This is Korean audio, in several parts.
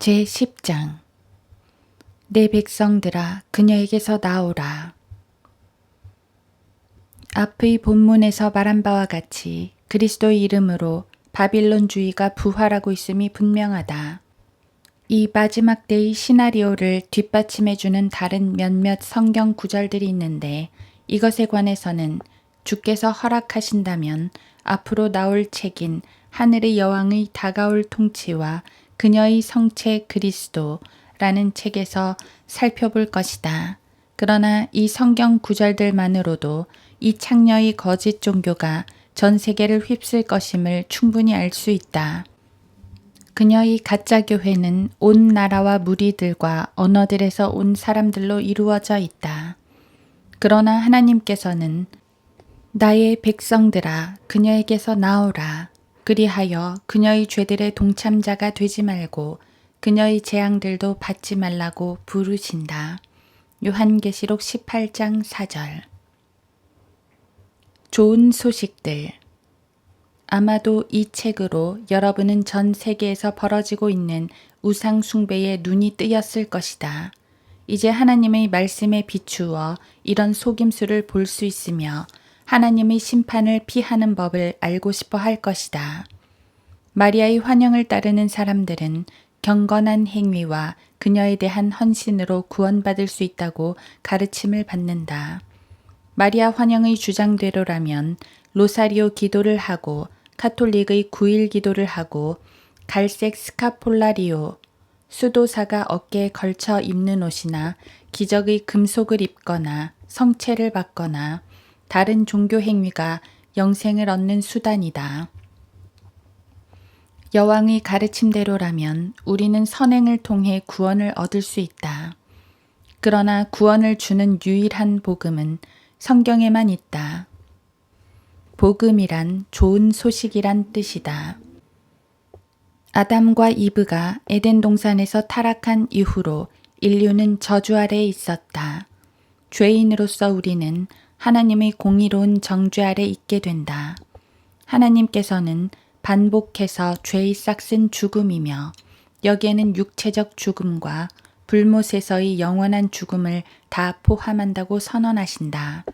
제10장 내 백성들아 그녀에게서 나오라. 앞의 본문에서 말한 바와 같이 그리스도의 이름으로 바빌론주의가 부활하고 있음이 분명하다. 이 마지막 때의 시나리오를 뒷받침해주는 다른 몇몇 성경 구절들이 있는데 이것에 관해서는 주께서 허락하신다면 앞으로 나올 책인 하늘의 여왕의 다가올 통치와 그녀의 성체 그리스도라는 책에서 살펴볼 것이다. 그러나 이 성경 구절들만으로도 이 창녀의 거짓 종교가 전 세계를 휩쓸 것임을 충분히 알 수 있다. 그녀의 가짜 교회는 온 나라와 무리들과 언어들에서 온 사람들로 이루어져 있다. 그러나 하나님께서는 나의 백성들아 그녀에게서 나오라. 그리하여 그녀의 죄들의 동참자가 되지 말고 그녀의 재앙들도 받지 말라고 부르신다. 요한계시록 18장 4절. 좋은 소식들. 아마도 이 책으로 여러분은 전 세계에서 벌어지고 있는 우상 숭배에 눈이 뜨였을 것이다. 이제 하나님의 말씀에 비추어 이런 속임수를 볼 수 있으며 하나님의 심판을 피하는 법을 알고 싶어 할 것이다. 마리아의 환영을 따르는 사람들은 경건한 행위와 그녀에 대한 헌신으로 구원받을 수 있다고 가르침을 받는다. 마리아 환영의 주장대로라면 로사리오 기도를 하고 카톨릭의 9일 기도를 하고 갈색 스카폴라리오, 수도사가 어깨에 걸쳐 입는 옷이나 기적의 금속을 입거나 성체를 받거나 다른 종교 행위가 영생을 얻는 수단이다. 여왕의 가르침대로라면 우리는 선행을 통해 구원을 얻을 수 있다. 그러나 구원을 주는 유일한 복음은 성경에만 있다. 복음이란 좋은 소식이란 뜻이다. 아담과 이브가 에덴 동산에서 타락한 이후로 인류는 저주 아래에 있었다. 죄인으로서 우리는 하나님의 공의로운 정죄 아래 있게 된다. 하나님께서는 반복해서 죄의 싹슨 죽음이며 여기에는 육체적 죽음과 불못에서의 영원한 죽음을 다 포함한다고 선언하신다.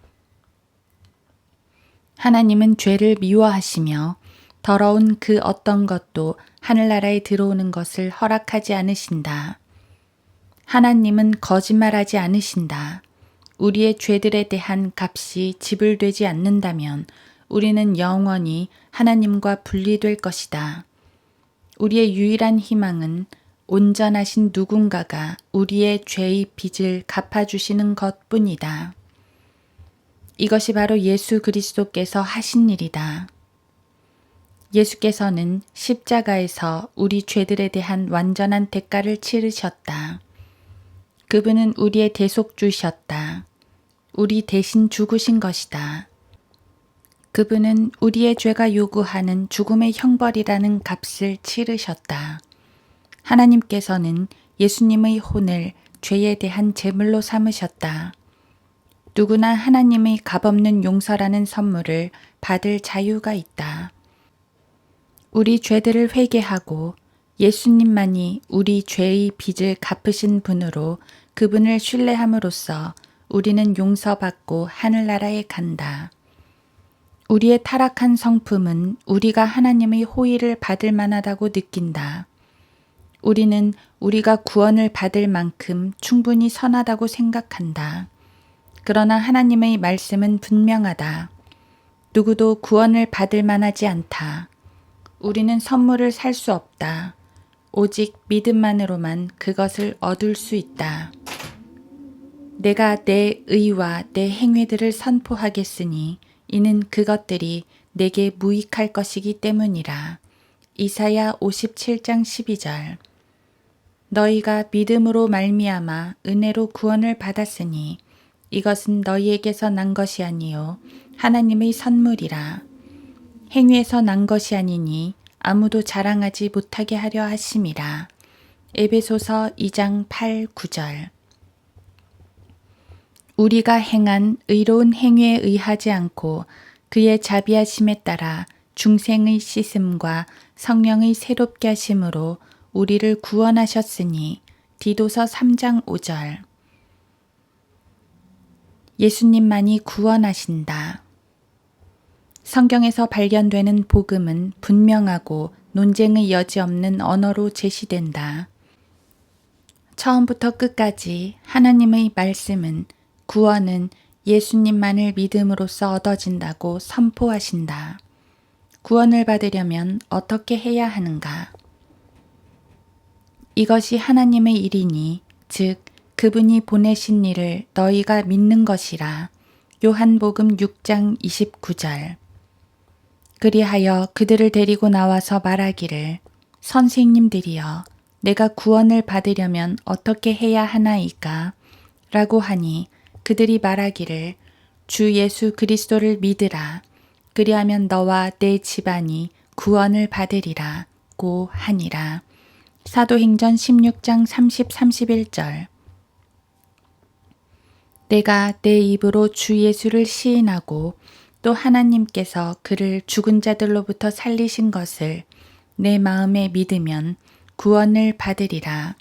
하나님은 죄를 미워하시며 더러운 그 어떤 것도 하늘나라에 들어오는 것을 허락하지 않으신다. 하나님은 거짓말하지 않으신다. 우리의 죄들에 대한 값이 지불되지 않는다면 우리는 영원히 하나님과 분리될 것이다. 우리의 유일한 희망은 온전하신 누군가가 우리의 죄의 빚을 갚아주시는 것뿐이다. 이것이 바로 예수 그리스도께서 하신 일이다. 예수께서는 십자가에서 우리 죄들에 대한 완전한 대가를 치르셨다. 그분은 우리의 대속주셨다. 우리 대신 죽으신 것이다. 그분은 우리의 죄가 요구하는 죽음의 형벌이라는 값을 치르셨다. 하나님께서는 예수님의 혼을 죄에 대한 제물로 삼으셨다. 누구나 하나님의 값없는 용서라는 선물을 받을 자유가 있다. 우리 죄들을 회개하고 예수님만이 우리 죄의 빚을 갚으신 분으로 그분을 신뢰함으로써 우리는 용서받고 하늘나라에 간다. 우리의 타락한 성품은 우리가 하나님의 호의를 받을 만하다고 느낀다. 우리는 우리가 구원을 받을 만큼 충분히 선하다고 생각한다. 그러나 하나님의 말씀은 분명하다. 누구도 구원을 받을 만하지 않다. 우리는 선물을 살 수 없다. 오직 믿음만으로만 그것을 얻을 수 있다. 내가 내 의와 내 행위들을 선포하겠으니 이는 그것들이 내게 무익할 것이기 때문이라. 이사야 57장 12절. 너희가 믿음으로 말미암아 은혜로 구원을 받았으니 이것은 너희에게서 난 것이 아니요 하나님의 선물이라. 행위에서 난 것이 아니니 아무도 자랑하지 못하게 하려 하심이라. 에베소서 2장 8, 9절. 우리가 행한 의로운 행위에 의하지 않고 그의 자비하심에 따라 중생의 씻음과 성령의 새롭게 하심으로 우리를 구원하셨으니 디도서 3장 5절. 예수님만이 구원하신다. 성경에서 발견되는 복음은 분명하고 논쟁의 여지 없는 언어로 제시된다. 처음부터 끝까지 하나님의 말씀은 구원은 예수님만을 믿음으로써 얻어진다고 선포하신다. 구원을 받으려면 어떻게 해야 하는가? 이것이 하나님의 일이니 즉 그분이 보내신 일을 너희가 믿는 것이라. 요한복음 6장 29절. 그리하여 그들을 데리고 나와서 말하기를 선생님들이여 내가 구원을 받으려면 어떻게 해야 하나이까? 라고 하니 그들이 말하기를 주 예수 그리스도를 믿으라. 그리하면 너와 내 집안이 구원을 받으리라 고 하니라. 사도행전 16장 30, 31절. 내가 내 입으로 주 예수를 시인하고 또 하나님께서 그를 죽은 자들로부터 살리신 것을 내 마음에 믿으면 구원을 받으리라.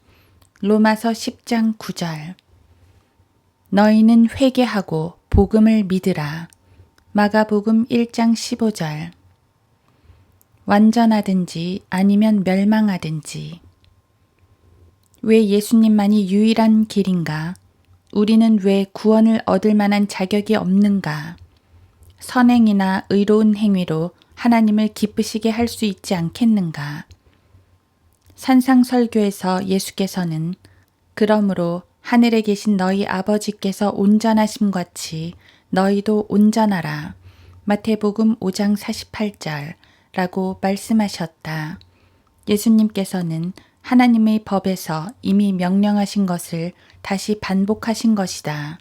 로마서 10장 9절. 너희는 회개하고 복음을 믿으라. 마가복음 1장 15절. 완전하든지 아니면 멸망하든지. 왜 예수님만이 유일한 길인가? 우리는 왜 구원을 얻을 만한 자격이 없는가? 선행이나 의로운 행위로 하나님을 기쁘시게 할 수 있지 않겠는가? 산상설교에서 예수께서는 그러므로 하늘에 계신 너희 아버지께서 온전하심 같이 너희도 온전하라. 마태복음 5장 48절 라고 말씀하셨다. 예수님께서는 하나님의 법에서 이미 명령하신 것을 다시 반복하신 것이다.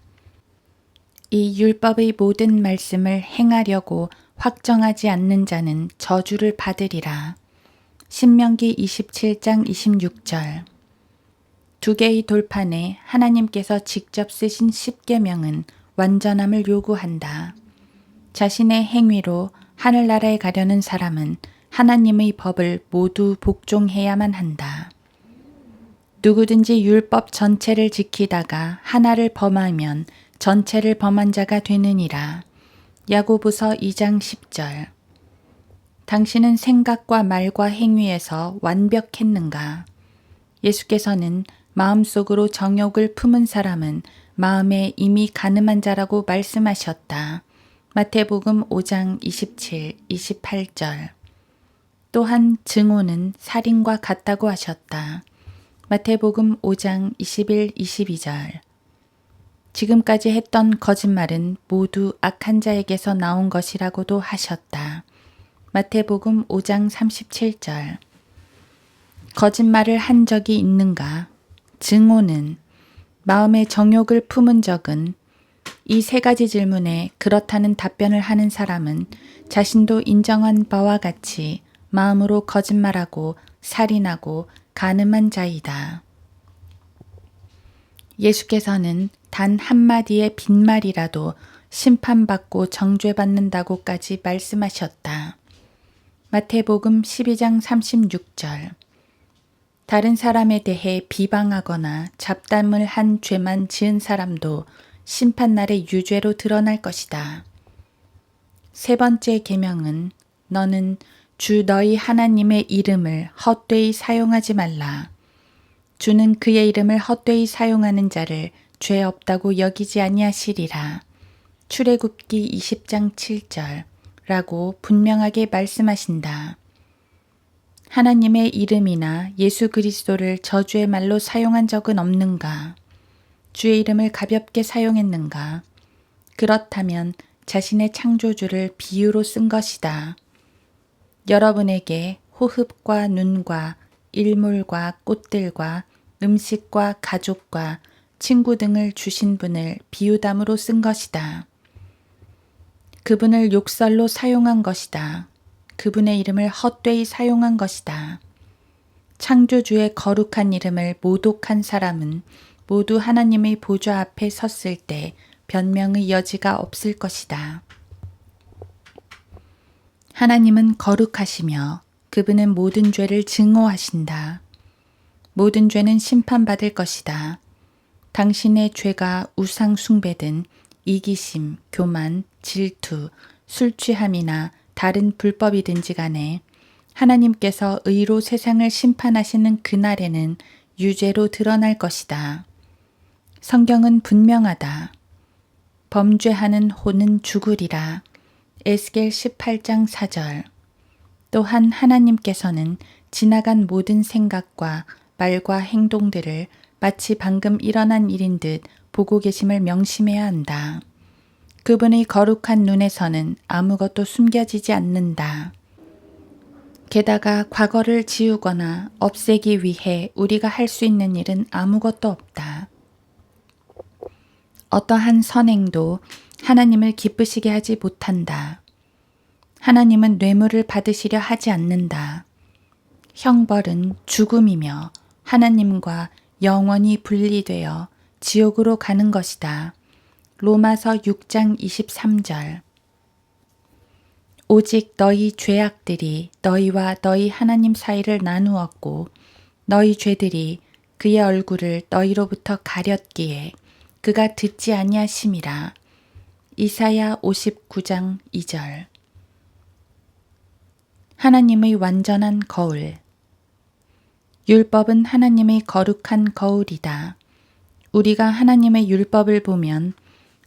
이 율법의 모든 말씀을 행하려고 확정하지 않는 자는 저주를 받으리라. 신명기 27장 26절. 두 개의 돌판에 하나님께서 직접 쓰신 십계명은 완전함을 요구한다. 자신의 행위로 하늘나라에 가려는 사람은 하나님의 법을 모두 복종해야만 한다. 누구든지 율법 전체를 지키다가 하나를 범하면 전체를 범한 자가 되느니라. 야고보서 2장 10절. 당신은 생각과 말과 행위에서 완벽했는가? 예수께서는 마음속으로 정욕을 품은 사람은 마음에 이미 가늠한 자라고 말씀하셨다. 마태복음 5장 27, 28절. 또한 증오는 살인과 같다고 하셨다. 마태복음 5장 21, 22절. 지금까지 했던 거짓말은 모두 악한 자에게서 나온 것이라고도 하셨다. 마태복음 5장 37절. 거짓말을 한 적이 있는가? 증오는, 마음의 정욕을 품은 적은, 이 세 가지 질문에 그렇다는 답변을 하는 사람은 자신도 인정한 바와 같이 마음으로 거짓말하고 살인하고 간음한 자이다. 예수께서는 단 한마디의 빈말이라도 심판받고 정죄받는다고까지 말씀하셨다. 마태복음 12장 36절. 다른 사람에 대해 비방하거나 잡담을 한 죄만 지은 사람도 심판날에 유죄로 드러날 것이다. 세 번째 계명은 너는 주 너희 하나님의 이름을 헛되이 사용하지 말라. 주는 그의 이름을 헛되이 사용하는 자를 죄 없다고 여기지 아니하시리라. 출애굽기 20장 7절 라고 분명하게 말씀하신다. 하나님의 이름이나 예수 그리스도를 저주의 말로 사용한 적은 없는가? 주의 이름을 가볍게 사용했는가? 그렇다면 자신의 창조주를 비유로 쓴 것이다. 여러분에게 호흡과 눈과 일몰과 꽃들과 음식과 가족과 친구 등을 주신 분을 비유담으로 쓴 것이다. 그분을 욕설로 사용한 것이다. 그분의 이름을 헛되이 사용한 것이다. 창조주의 거룩한 이름을 모독한 사람은 모두 하나님의 보좌 앞에 섰을 때 변명의 여지가 없을 것이다. 하나님은 거룩하시며 그분은 모든 죄를 증오하신다. 모든 죄는 심판받을 것이다. 당신의 죄가 우상 숭배든 이기심, 교만, 질투, 술 취함이나 다른 불법이든지 간에 하나님께서 의로 세상을 심판하시는 그날에는 유죄로 드러날 것이다. 성경은 분명하다. 범죄하는 혼은 죽으리라. 에스겔 18장 4절. 또한 하나님께서는 지나간 모든 생각과 말과 행동들을 마치 방금 일어난 일인 듯 보고 계심을 명심해야 한다. 그분의 거룩한 눈에서는 아무것도 숨겨지지 않는다. 게다가 과거를 지우거나 없애기 위해 우리가 할 수 있는 일은 아무것도 없다. 어떠한 선행도 하나님을 기쁘시게 하지 못한다. 하나님은 뇌물을 받으시려 하지 않는다. 형벌은 죽음이며 하나님과 영원히 분리되어 지옥으로 가는 것이다. 로마서 6장 23절. 오직 너희 죄악들이 너희와 너희 하나님 사이를 나누었고 너희 죄들이 그의 얼굴을 너희로부터 가렸기에 그가 듣지 아니하심이라. 이사야 59장 2절. 하나님의 완전한 거울. 율법은 하나님의 거룩한 거울이다. 우리가 하나님의 율법을 보면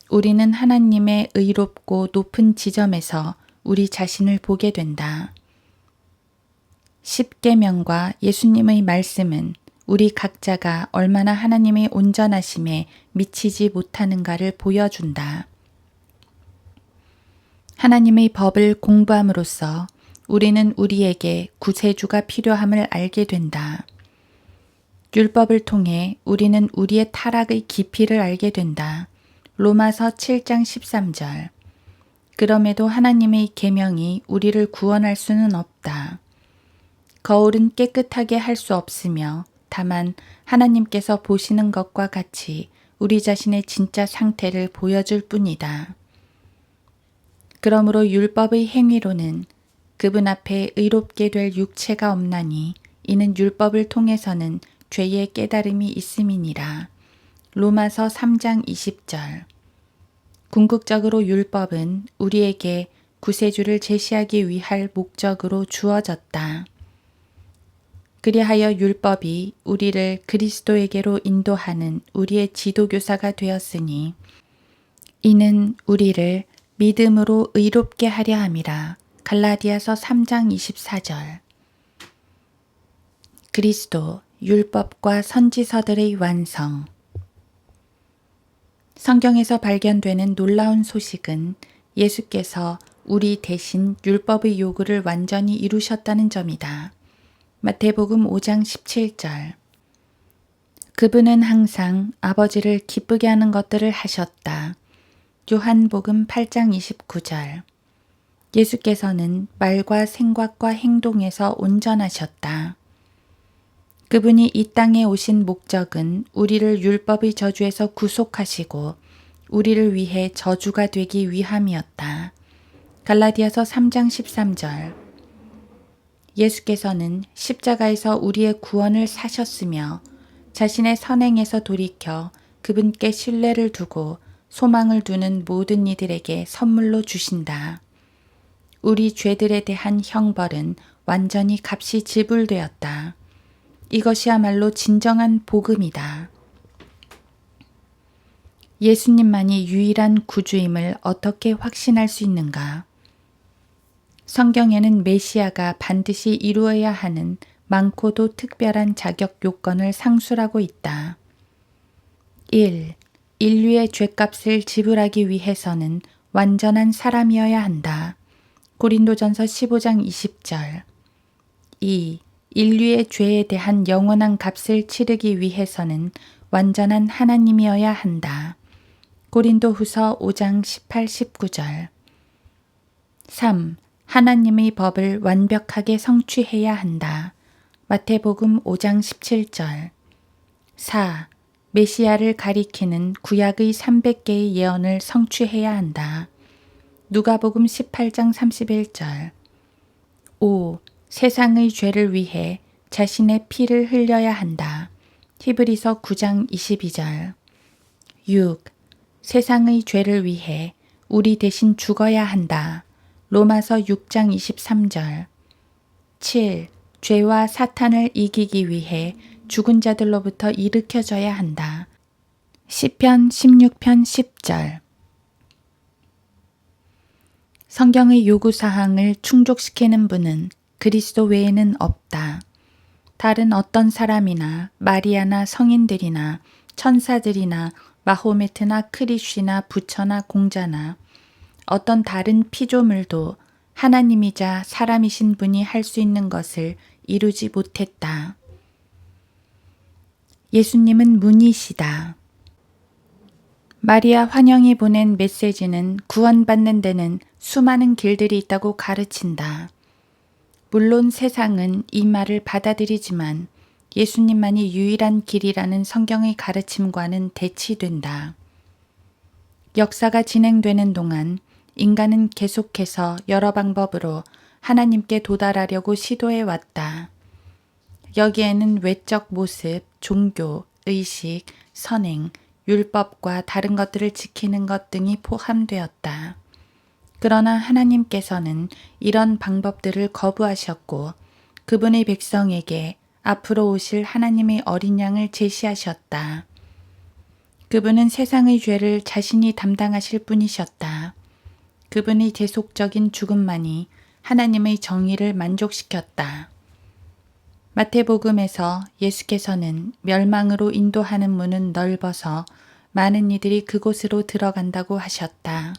우리는 하나님의 의롭고 높은 지점에서 우리 자신을 보게 된다. 십계명과 예수님의 말씀은 우리 각자가 얼마나 하나님의 온전하심에 미치지 못하는가를 보여준다. 하나님의 법을 공부함으로써 우리는 우리에게 구세주가 필요함을 알게 된다. 율법을 통해 우리는 우리의 타락의 깊이를 알게 된다. 로마서 7장 13절. 그럼에도 하나님의 계명이 우리를 구원할 수는 없다. 거울은 깨끗하게 할 수 없으며 다만 하나님께서 보시는 것과 같이 우리 자신의 진짜 상태를 보여줄 뿐이다. 그러므로 율법의 행위로는 그분 앞에 의롭게 될 육체가 없나니 이는 율법을 통해서는 죄의 깨달음이 있음이니라. 로마서 3장 20절. 궁극적으로 율법은 우리에게 구세주를 제시하기 위할 목적으로 주어졌다. 그리하여 율법이 우리를 그리스도에게로 인도하는 우리의 지도교사가 되었으니 이는 우리를 믿음으로 의롭게 하려 함이라. 갈라디아서 3장 24절. 그리스도, 율법과 선지서들의 완성. 성경에서 발견되는 놀라운 소식은 예수께서 우리 대신 율법의 요구를 완전히 이루셨다는 점이다. 마태복음 5장 17절. 그분은 항상 아버지를 기쁘게 하는 것들을 하셨다. 요한복음 8장 29절. 예수께서는 말과 생각과 행동에서 온전하셨다. 그분이 이 땅에 오신 목적은 우리를 율법의 저주에서 구속하시고 우리를 위해 저주가 되기 위함이었다. 갈라디아서 3장 13절. 예수께서는 십자가에서 우리의 구원을 사셨으며 자신의 선행에서 돌이켜 그분께 신뢰를 두고 소망을 두는 모든 이들에게 선물로 주신다. 우리 죄들에 대한 형벌은 완전히 값이 지불되었다. 이것이야말로 진정한 복음이다. 예수님만이 유일한 구주임을 어떻게 확신할 수 있는가? 성경에는 메시아가 반드시 이루어야 하는 많고도 특별한 자격 요건을 상술하고 있다. 1. 인류의 죄값을 지불하기 위해서는 완전한 사람이어야 한다. 고린도전서 15장 20절. 2. 인류의 죄에 대한 영원한 값을 치르기 위해서는 완전한 하나님이어야 한다. 고린도후서 5장 18, 19절. 3. 하나님의 법을 완벽하게 성취해야 한다. 마태복음 5장 17절. 4. 메시아를 가리키는 구약의 300개의 예언을 성취해야 한다. 누가복음 18장 31절. 5. 세상의 죄를 위해 자신의 피를 흘려야 한다. 히브리서 9장 22절. 6. 세상의 죄를 위해 우리 대신 죽어야 한다. 로마서 6장 23절. 7. 죄와 사탄을 이기기 위해 죽은 자들로부터 일으켜져야 한다. 시편 16편 10절. 성경의 요구사항을 충족시키는 분은 그리스도 외에는 없다. 다른 어떤 사람이나 마리아나 성인들이나 천사들이나 마호메트나 크리쉬나 부처나 공자나 어떤 다른 피조물도 하나님이자 사람이신 분이 할 수 있는 것을 이루지 못했다. 예수님은 문이시다. 마리아 환영이 보낸 메시지는 구원받는 데는 수많은 길들이 있다고 가르친다. 물론 세상은 이 말을 받아들이지만 예수님만이 유일한 길이라는 성경의 가르침과는 대치된다. 역사가 진행되는 동안 인간은 계속해서 여러 방법으로 하나님께 도달하려고 시도해 왔다. 여기에는 외적 모습, 종교, 의식, 선행, 율법과 다른 것들을 지키는 것 등이 포함되었다. 그러나 하나님께서는 이런 방법들을 거부하셨고 그분의 백성에게 앞으로 오실 하나님의 어린 양을 제시하셨다. 그분은 세상의 죄를 자신이 담당하실 분이셨다. 그분의 대속적인 죽음만이 하나님의 정의를 만족시켰다. 마태복음에서 예수께서는 멸망으로 인도하는 문은 넓어서 많은 이들이 그곳으로 들어간다고 하셨다.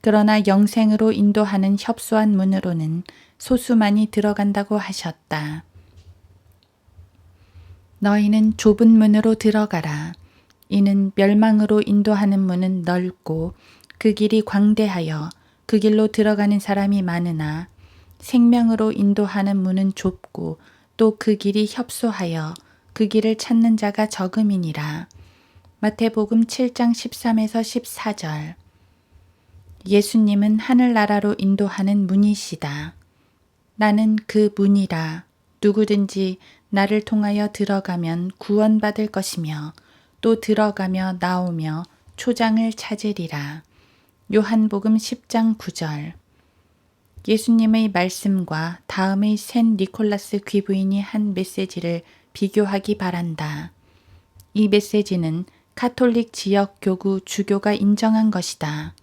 그러나 영생으로 인도하는 협소한 문으로는 소수만이 들어간다고 하셨다. 너희는 좁은 문으로 들어가라. 이는 멸망으로 인도하는 문은 넓고 그 길이 광대하여 그 길로 들어가는 사람이 많으나 생명으로 인도하는 문은 좁고 또 그 길이 협소하여 그 길을 찾는 자가 적음이니라. 마태복음 7장 13에서 14절. 예수님은 하늘나라로 인도하는 문이시다. 나는 그 문이라. 누구든지 나를 통하여 들어가면 구원받을 것이며 또 들어가며 나오며 초장을 찾으리라. 요한복음 10장 9절. 예수님의 말씀과 다음의 샌 니콜라스 귀부인이 한 메시지를 비교하기 바란다. 이 메시지는 카톨릭 지역 교구 주교가 인정한 것이다.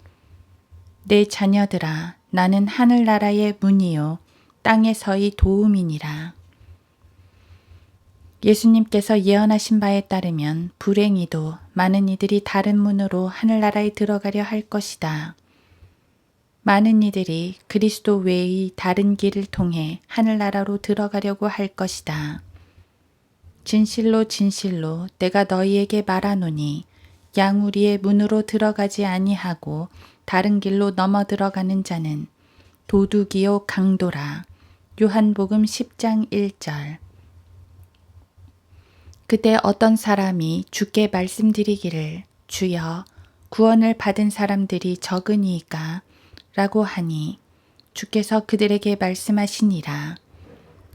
내 자녀들아, 나는 하늘나라의 문이요 땅에서의 도움이니라. 예수님께서 예언하신 바에 따르면 불행히도 많은 이들이 다른 문으로 하늘나라에 들어가려 할 것이다. 많은 이들이 그리스도 외의 다른 길을 통해 하늘나라로 들어가려고 할 것이다. 진실로 진실로 내가 너희에게 말하노니 양우리의 문으로 들어가지 아니하고 다른 길로 넘어 들어가는 자는 도둑이요 강도라. 요한복음 10장 1절. 그때 어떤 사람이 주께 말씀드리기를 주여 구원을 받은 사람들이 적으니이까 라고 하니 주께서 그들에게 말씀하시니라.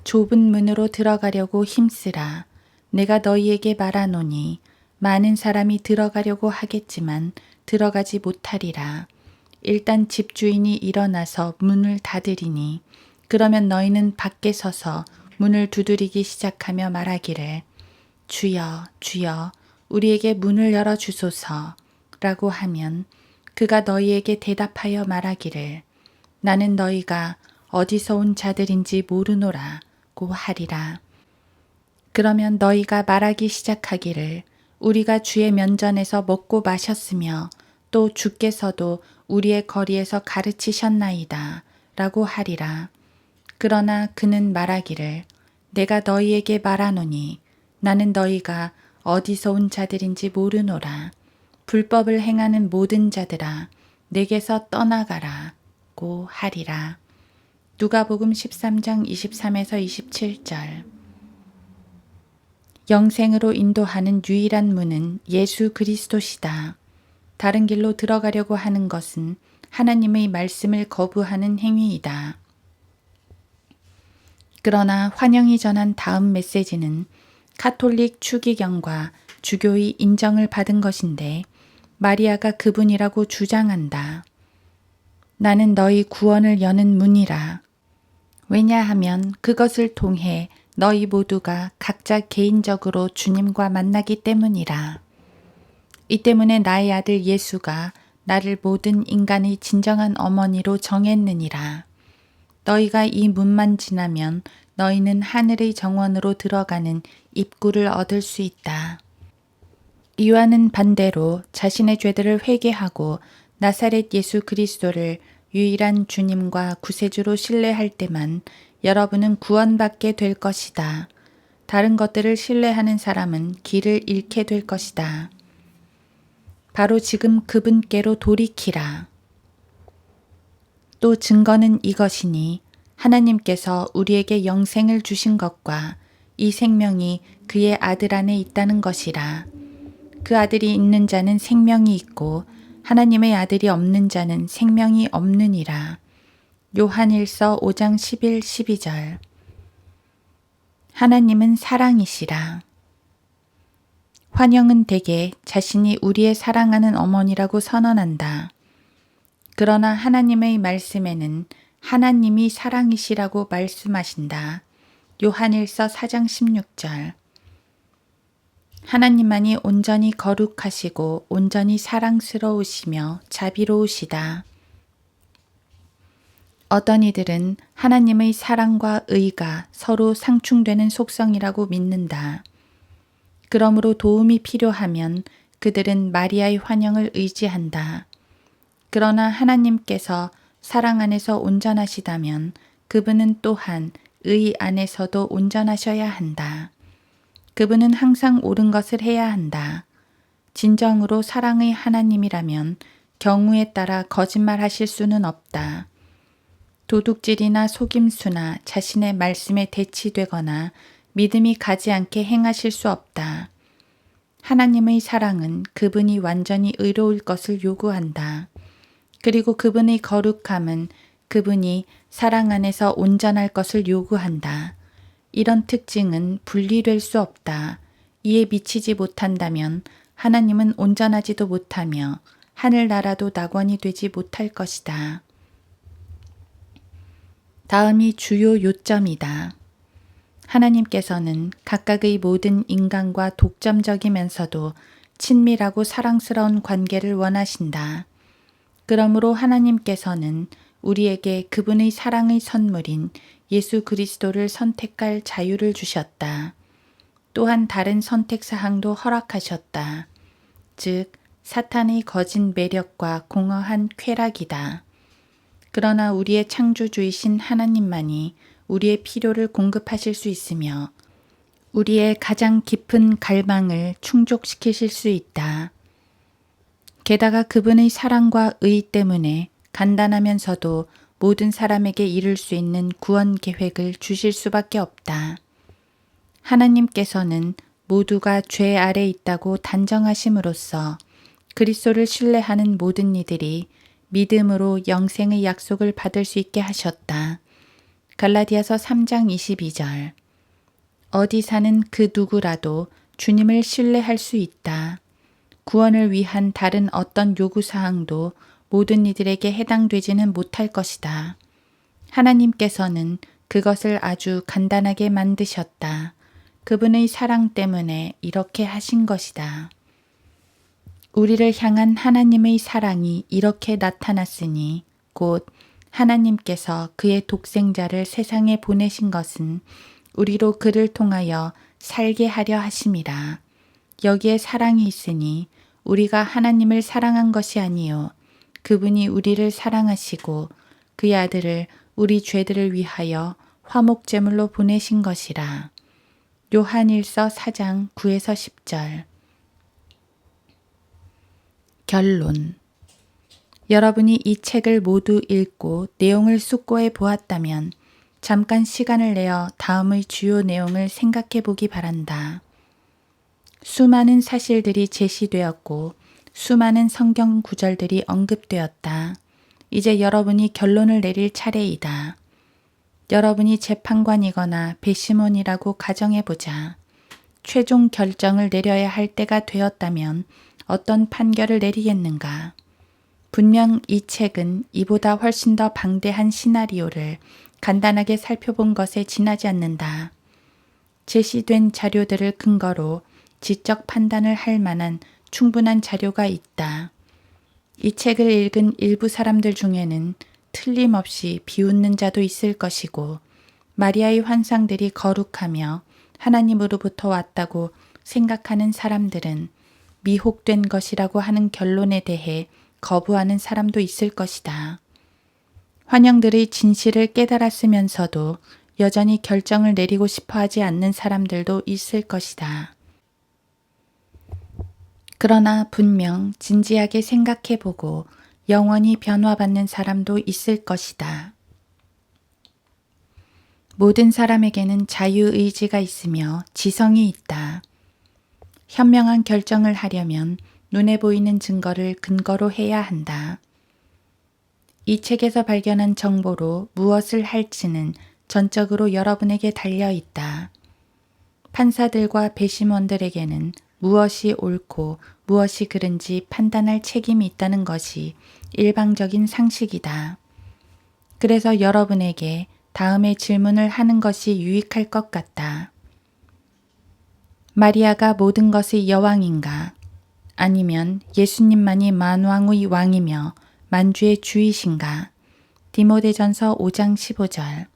좁은 문으로 들어가려고 힘쓰라. 내가 너희에게 말하노니 많은 사람이 들어가려고 하겠지만 들어가지 못하리라. 일단 집주인이 일어나서 문을 닫으리니 그러면 너희는 밖에 서서 문을 두드리기 시작하며 말하기를 주여 주여 우리에게 문을 열어주소서 라고 하면 그가 너희에게 대답하여 말하기를 나는 너희가 어디서 온 자들인지 모르노라고 하리라. 그러면 너희가 말하기 시작하기를 우리가 주의 면전에서 먹고 마셨으며 또 주께서도 우리의 거리에서 가르치셨나이다 라고 하리라. 그러나 그는 말하기를 내가 너희에게 말하노니 나는 너희가 어디서 온 자들인지 모르노라. 불법을 행하는 모든 자들아 내게서 떠나가라고 하리라. 누가복음 13장 23에서 27절. 영생으로 인도하는 유일한 문은 예수 그리스도시다. 다른 길로 들어가려고 하는 것은 하나님의 말씀을 거부하는 행위이다. 그러나 환영이 전한 다음 메시지는 카톨릭 추기경과 주교의 인정을 받은 것인데 마리아가 그분이라고 주장한다. 나는 너희 구원을 여는 문이라. 왜냐하면 그것을 통해 너희 모두가 각자 개인적으로 주님과 만나기 때문이라. 이 때문에 나의 아들 예수가 나를 모든 인간의 진정한 어머니로 정했느니라. 너희가 이 문만 지나면 너희는 하늘의 정원으로 들어가는 입구를 얻을 수 있다. 이와는 반대로 자신의 죄들을 회개하고 나사렛 예수 그리스도를 유일한 주님과 구세주로 신뢰할 때만 여러분은 구원받게 될 것이다. 다른 것들을 신뢰하는 사람은 길을 잃게 될 것이다. 바로 지금 그분께로 돌이키라. 또 증거는 이것이니 하나님께서 우리에게 영생을 주신 것과 이 생명이 그의 아들 안에 있다는 것이라. 그 아들이 있는 자는 생명이 있고 하나님의 아들이 없는 자는 생명이 없느니라. 요한일서 5장 11, 12절. 하나님은 사랑이시라. 환영은 대개 자신이 우리의 사랑하는 어머니라고 선언한다. 그러나 하나님의 말씀에는 하나님이 사랑이시라고 말씀하신다. 요한일서 4장 16절. 하나님만이 온전히 거룩하시고 온전히 사랑스러우시며 자비로우시다. 어떤 이들은 하나님의 사랑과 의가 서로 상충되는 속성이라고 믿는다. 그러므로 도움이 필요하면 그들은 마리아의 환영을 의지한다. 그러나 하나님께서 사랑 안에서 온전하시다면 그분은 또한 의 안에서도 온전하셔야 한다. 그분은 항상 옳은 것을 해야 한다. 진정으로 사랑의 하나님이라면 경우에 따라 거짓말하실 수는 없다. 도둑질이나 속임수나 자신의 말씀에 대치되거나 믿음이 가지 않게 행하실 수 없다. 하나님의 사랑은 그분이 완전히 의로울 것을 요구한다. 그리고 그분의 거룩함은 그분이 사랑 안에서 온전할 것을 요구한다. 이런 특징은 분리될 수 없다. 이에 미치지 못한다면 하나님은 온전하지도 못하며 하늘나라도 낙원이 되지 못할 것이다. 다음이 주요 요점이다. 하나님께서는 각각의 모든 인간과 독점적이면서도 친밀하고 사랑스러운 관계를 원하신다. 그러므로 하나님께서는 우리에게 그분의 사랑의 선물인 예수 그리스도를 선택할 자유를 주셨다. 또한 다른 선택 사항도 허락하셨다. 즉, 사탄의 거짓 매력과 공허한 쾌락이다. 그러나 우리의 창조주이신 하나님만이 우리의 필요를 공급하실 수 있으며 우리의 가장 깊은 갈망을 충족시키실 수 있다. 게다가 그분의 사랑과 의 때문에 간단하면서도 모든 사람에게 이룰 수 있는 구원 계획을 주실 수밖에 없다. 하나님께서는 모두가 죄 아래 있다고 단정하심으로써 그리스도를 신뢰하는 모든 이들이 믿음으로 영생의 약속을 받을 수 있게 하셨다. 갈라디아서 3장 22절. 어디 사는 그 누구라도 주님을 신뢰할 수 있다. 구원을 위한 다른 어떤 요구사항도 모든 이들에게 해당되지는 못할 것이다. 하나님께서는 그것을 아주 간단하게 만드셨다. 그분의 사랑 때문에 이렇게 하신 것이다. 우리를 향한 하나님의 사랑이 이렇게 나타났으니 곧 하나님께서 그의 독생자를 세상에 보내신 것은 우리로 그를 통하여 살게 하려 하심이라. 여기에 사랑이 있으니 우리가 하나님을 사랑한 것이 아니요 그분이 우리를 사랑하시고 그의 아들을 우리 죄들을 위하여 화목제물로 보내신 것이라. 요한일서 4장 9에서 10절. 결론. 여러분이 이 책을 모두 읽고 내용을 숙고해 보았다면 잠깐 시간을 내어 다음의 주요 내용을 생각해 보기 바란다. 수많은 사실들이 제시되었고 수많은 성경 구절들이 언급되었다. 이제 여러분이 결론을 내릴 차례이다. 여러분이 재판관이거나 배심원이라고 가정해보자. 최종 결정을 내려야 할 때가 되었다면 어떤 판결을 내리겠는가? 분명 이 책은 이보다 훨씬 더 방대한 시나리오를 간단하게 살펴본 것에 지나지 않는다. 제시된 자료들을 근거로 지적 판단을 할 만한 충분한 자료가 있다. 이 책을 읽은 일부 사람들 중에는 틀림없이 비웃는 자도 있을 것이고 마리아의 환상들이 거룩하며 하나님으로부터 왔다고 생각하는 사람들은 미혹된 것이라고 하는 결론에 대해 거부하는 사람도 있을 것이다. 환영들의 진실을 깨달았으면서도 여전히 결정을 내리고 싶어 하지 않는 사람들도 있을 것이다. 그러나 분명 진지하게 생각해보고 영원히 변화받는 사람도 있을 것이다. 모든 사람에게는 자유의지가 있으며 지성이 있다. 현명한 결정을 하려면 눈에 보이는 증거를 근거로 해야 한다. 이 책에서 발견한 정보로 무엇을 할지는 전적으로 여러분에게 달려 있다. 판사들과 배심원들에게는 무엇이 옳고 무엇이 그른지 판단할 책임이 있다는 것이 일방적인 상식이다. 그래서 여러분에게 다음의 질문을 하는 것이 유익할 것 같다. 마리아가 모든 것의 여왕인가? 아니면 예수님만이 만왕의 왕이며 만주의 주이신가? 디모데전서 5장 15절.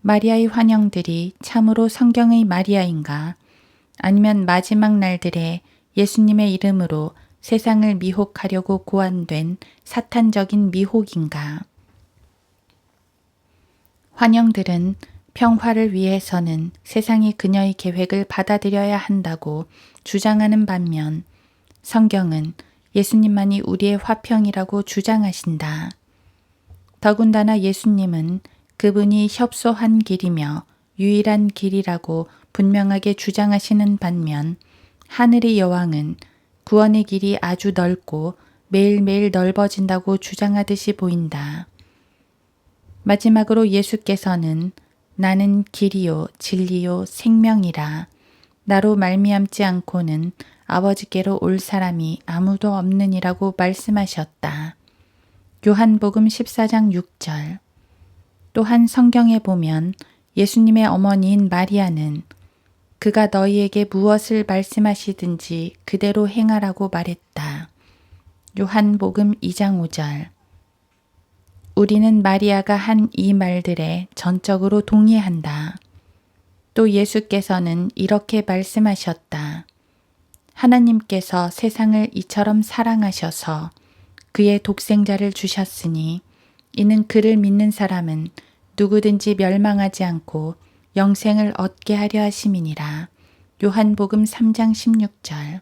마리아의 환영들이 참으로 성경의 마리아인가? 아니면 마지막 날들에 예수님의 이름으로 세상을 미혹하려고 고안된 사탄적인 미혹인가? 환영들은 평화를 위해서는 세상이 그녀의 계획을 받아들여야 한다고 주장하는 반면 성경은 예수님만이 우리의 화평이라고 주장하신다. 더군다나 예수님은 그분이 협소한 길이며 유일한 길이라고 분명하게 주장하시는 반면 하늘의 여왕은 구원의 길이 아주 넓고 매일매일 넓어진다고 주장하듯이 보인다. 마지막으로 예수께서는 나는 길이요 진리요 생명이라 나로 말미암지 않고는 아버지께로 올 사람이 아무도 없느니라고 말씀하셨다. 요한복음 14장 6절. 또한 성경에 보면 예수님의 어머니인 마리아는 그가 너희에게 무엇을 말씀하시든지 그대로 행하라고 말했다. 요한복음 2장 5절. 우리는 마리아가 한 이 말들에 전적으로 동의한다. 또 예수께서는 이렇게 말씀하셨다. 하나님께서 세상을 이처럼 사랑하셔서 그의 독생자를 주셨으니 이는 그를 믿는 사람은 누구든지 멸망하지 않고 영생을 얻게 하려 하심이니라. 요한복음 3장 16절.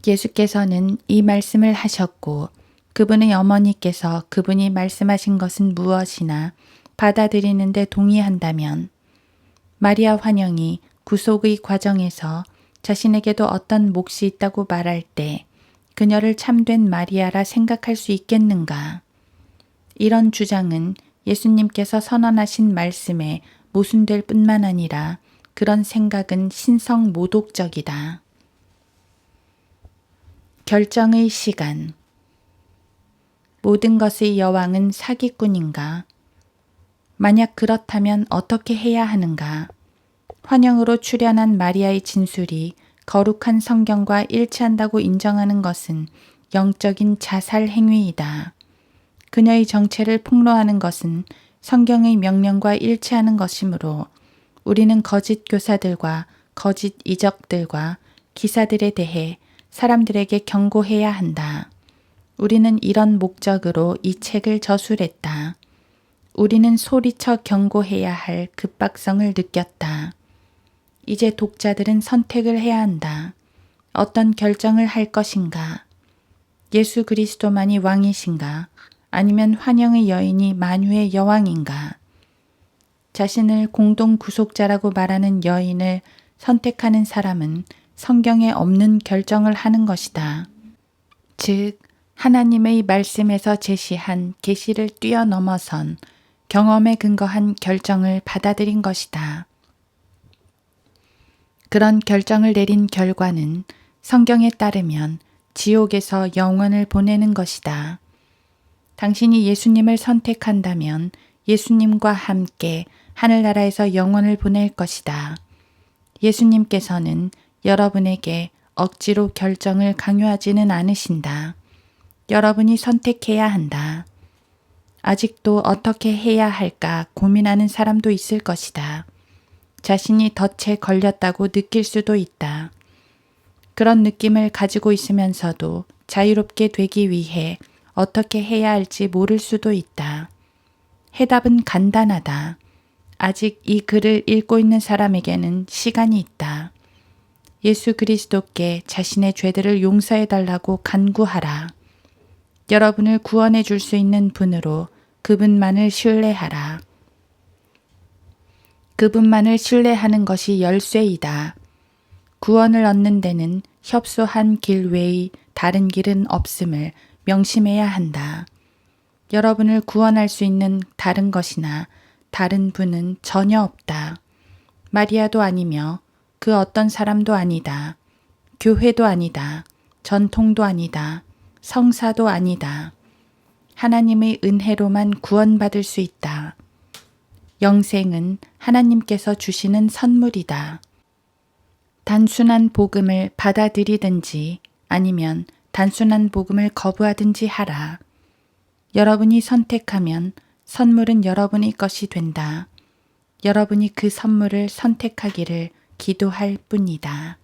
예수께서는 이 말씀을 하셨고 그분의 어머니께서 그분이 말씀하신 것은 무엇이나 받아들이는데 동의한다면 마리아 환영이 구속의 과정에서 자신에게도 어떤 몫이 있다고 말할 때 그녀를 참된 마리아라 생각할 수 있겠는가? 이런 주장은 예수님께서 선언하신 말씀에 모순될 뿐만 아니라 그런 생각은 신성 모독적이다. 결정의 시간. 모든 것의 여왕은 사기꾼인가? 만약 그렇다면 어떻게 해야 하는가? 환영으로 출현한 마리아의 진술이 거룩한 성경과 일치한다고 인정하는 것은 영적인 자살 행위이다. 그녀의 정체를 폭로하는 것은 성경의 명령과 일치하는 것이므로 우리는 거짓 교사들과 거짓 이적들과 기사들에 대해 사람들에게 경고해야 한다. 우리는 이런 목적으로 이 책을 저술했다. 우리는 소리쳐 경고해야 할 급박성을 느꼈다. 이제 독자들은 선택을 해야 한다. 어떤 결정을 할 것인가? 예수 그리스도만이 왕이신가? 아니면 환영의 여인이 만유의 여왕인가? 자신을 공동 구속자라고 말하는 여인을 선택하는 사람은 성경에 없는 결정을 하는 것이다. 즉, 하나님의 말씀에서 제시한 계시를 뛰어넘어선 경험에 근거한 결정을 받아들인 것이다. 그런 결정을 내린 결과는 성경에 따르면 지옥에서 영원을 보내는 것이다. 당신이 예수님을 선택한다면 예수님과 함께 하늘나라에서 영원을 보낼 것이다. 예수님께서는 여러분에게 억지로 결정을 강요하지는 않으신다. 여러분이 선택해야 한다. 아직도 어떻게 해야 할까 고민하는 사람도 있을 것이다. 자신이 덫에 걸렸다고 느낄 수도 있다. 그런 느낌을 가지고 있으면서도 자유롭게 되기 위해 어떻게 해야 할지 모를 수도 있다. 해답은 간단하다. 아직 이 글을 읽고 있는 사람에게는 시간이 있다. 예수 그리스도께 자신의 죄들을 용서해 달라고 간구하라. 여러분을 구원해 줄 수 있는 분으로 그분만을 신뢰하라. 그분만을 신뢰하는 것이 열쇠이다. 구원을 얻는 데는 협소한 길 외의 다른 길은 없음을 명심해야 한다. 여러분을 구원할 수 있는 다른 것이나 다른 분은 전혀 없다. 마리아도 아니며 그 어떤 사람도 아니다. 교회도 아니다. 전통도 아니다. 성사도 아니다. 하나님의 은혜로만 구원받을 수 있다. 영생은 하나님께서 주시는 선물이다. 단순한 복음을 받아들이든지 아니면 단순한 복음을 거부하든지 하라. 여러분이 선택하면 선물은 여러분의 것이 된다. 여러분이 그 선물을 선택하기를 기도할 뿐이다.